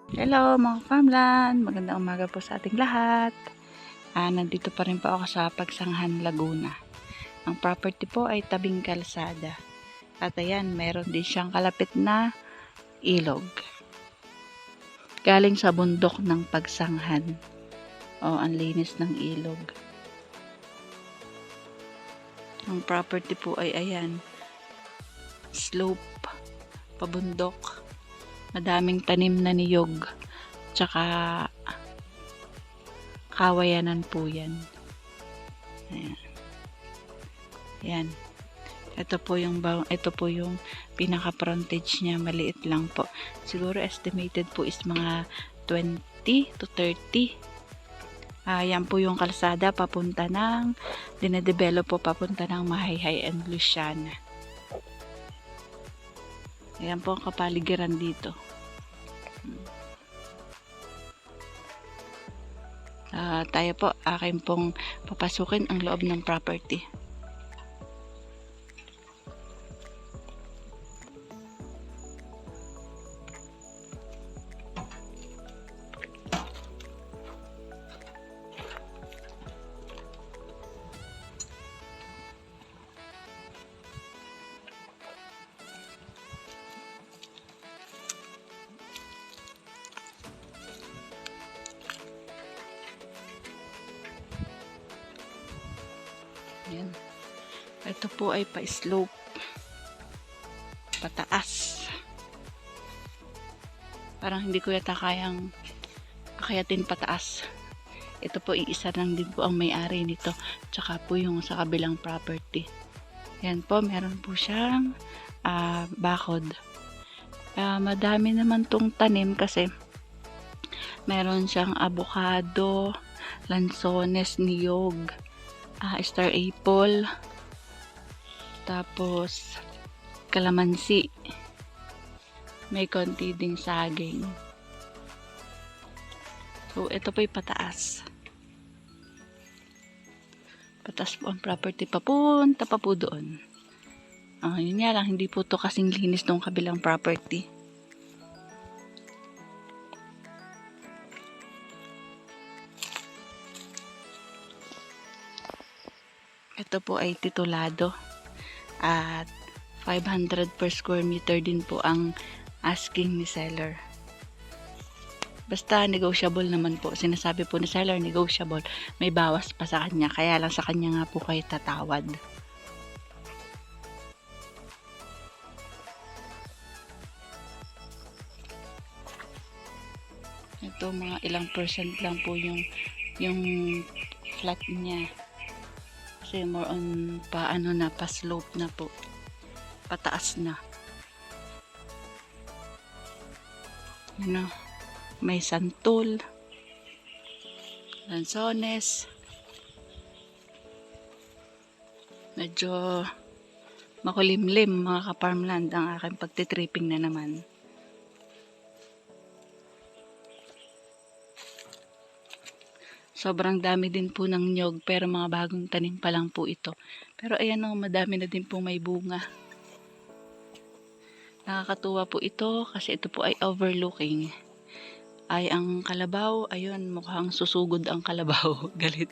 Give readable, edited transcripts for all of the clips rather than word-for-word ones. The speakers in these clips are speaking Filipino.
Hello mga farmland, magandang umaga po sa ating lahat. Nandito pa rin po ako sa Pagsanghan, Laguna. Ang property po ay tabing kalsada. At ayan, meron din siyang kalapit na ilog. Galing sa bundok ng Pagsanghan. Ang linis ng ilog. Ang property po ay ayan, slope, pabundok. Madaming tanim na niyog. Tsaka kawayanan po yan. Ayan. Ayan. Ito po yung pinaka frontage niya, maliit lang po. Siguro estimated po is mga 20 to 30. Yan po yung kalsada papunta ng dinedevelop po papunta ng Mahayhay and Luciana. Ayan po ang kapaligiran dito. Tayo po, akin pong papasukin ang loob ng property. Yan. Ito po ay pa-slope. Pataas. Parang hindi ko yata kayang akayatin pataas. Ito po, iisa lang din po ang may-ari nito. Tsaka po yung sa kabilang property. Yan po, meron po siyang bakod. Madami naman tong tanim kasi meron siyang avocado, lansones, niyog, star apple, tapos kalamansi, may konti ding saging. So ito po yung pataas po ang property, papunta pa po doon. Yun nga lang, hindi po to kasing linis ng kabilang property. Ito po ay titulado at 500 per square meter din po ang asking ni seller. Basta negotiable naman po. Sinasabi po ni seller negotiable. May bawas pa sa kanya. Kaya lang sa kanya nga po kayo tatawad. Ito mga ilang percent lang po yung flat niya. Kasi more on pa slope na po. Pataas na. May santol, lansones. Medyo makulimlim mga ka-farmland ang aking pagtitripping na naman. Sobrang dami din po ng nyog pero mga bagong tanim pa lang po ito. Pero ayan madami na din po may bunga. Nakakatuwa po ito kasi ito po ay overlooking. Ay ang kalabaw, ayun, mukhang susugod ang kalabaw. Galit.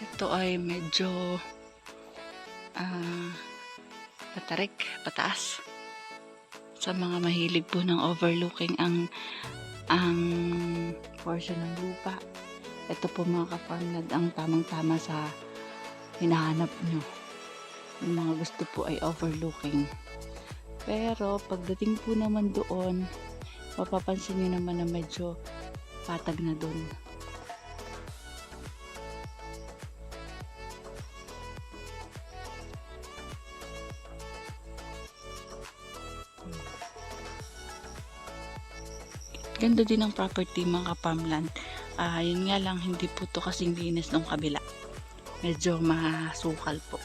Ito ay medyo pataas. Sa mga mahilig po ng overlooking ang portion ng lupa. Ito po mga ka-farmland ang tamang-tama sa hinahanap nyo. Yung mga gusto po ay overlooking. Pero pagdating po naman doon, mapapansin nyo naman na medyo patag na doon. Ganda din ang property mga ka-farmland. Yun nga lang, hindi po to kasing linis ng kabila. Medyo masukal po.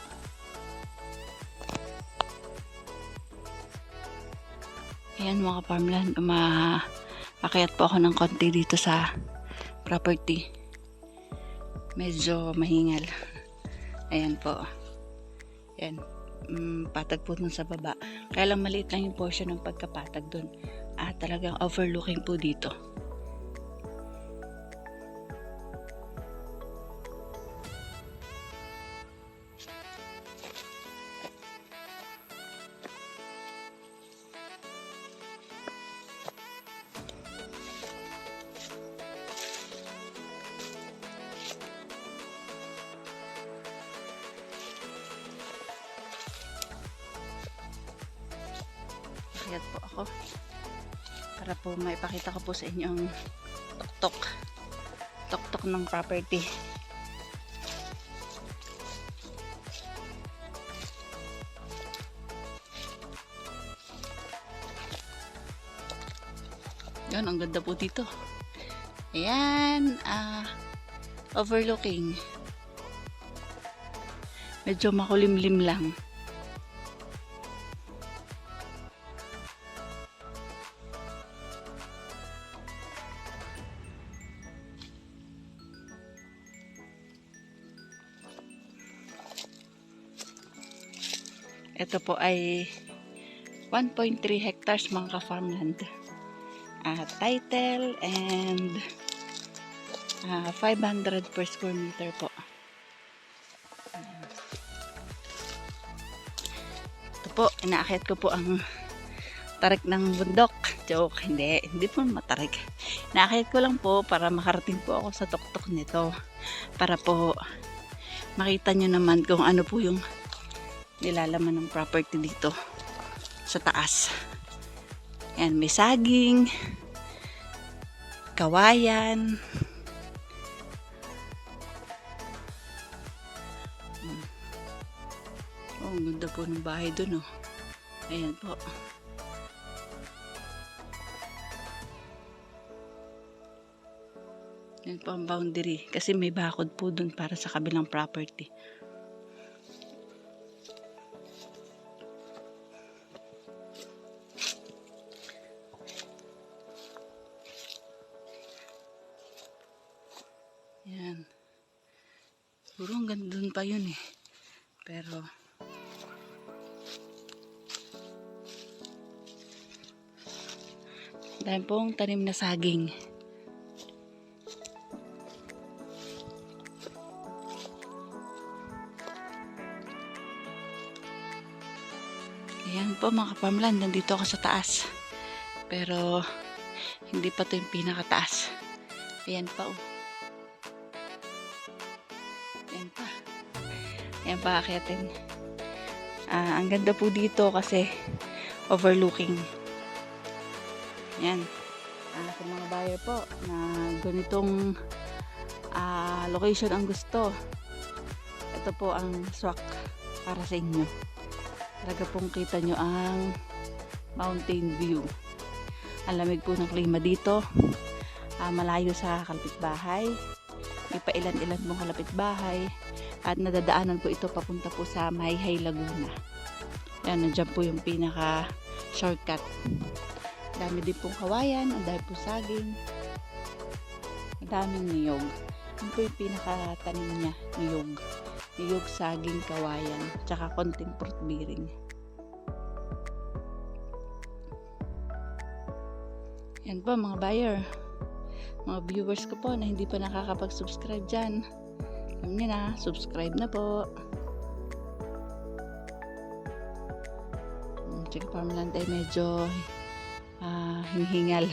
Ayan mga ka-farmland, akayat po ako ng konti dito sa property. Medyo mahingal. Ayan po. Yan. Patag po dun sa baba. Kaya lang maliit lang yung portion ng pagkapatag dun. Talagang overlooking po dito. Akyat po ako para po maipakita ko po sa inyo ang tuktok ng property. Yan, ang ganda po dito. Ayan, overlooking. Medyo makulimlim lang. Ito po ay 1.3 hectares mga ka-farmland. Title and 500 per square meter po. Ito po, inaakyat ko po ang tarik ng bundok. Joke, hindi po matarik. Inaakyat ko lang po para makarating po ako sa tuktok nito. Para po makita nyo naman kung ano po yung nilalaman ng property dito sa taas. Ayan, may saging, kawayan, ang ganda po ng bahay dun, oh. Ayan po. Ayan po ang boundary kasi may bakod po dun para sa kabilang property. Yan. Siguro ang ganda dun pa yun eh. Pero dahil pong tanim na saging. Ayan po mga farmland, nandito ako sa taas. Pero hindi pa to yung pinakataas. Ayan pa oh. Ayan pa akyatin. Ang ganda po dito kasi overlooking. Ayan. Sa mga buyer po na ganitong location ang gusto, ito po ang swak para sa inyo. Talaga pong kita nyo ang mountain view. Ang lamig po ng klima dito. Malayo sa kalapitbahay. May pa ilan-ilan pong kalapitbahay. At nadadaanan po ito papunta po sa Mayhay, Laguna. Yan, nandiyan po yung pinaka shortcut. Dami din pong kawayan, ang dami po saging. Ang daming niyog. Yan po yung pinaka tanim niya, niyog. Niyog, saging, kawayan, tsaka konting fruit bearing. Yan po mga buyer. Mga viewers ko po na hindi pa nakakapag-subscribe dyan. Alam niyo na, subscribe na po. Tsaka farmland ay medyo hinihingal.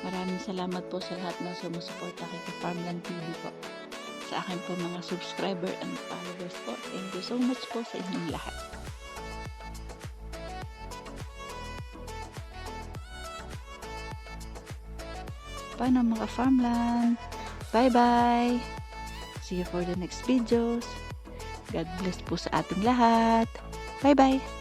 Maraming salamat po sa lahat na sumusuporta kay Farmland TV po. Sa akin po mga subscriber and followers po. Thank you so much po sa inyong lahat. Paano mga farmland? Bye-bye! See you for the next videos. God bless po sa ating lahat. Bye-bye!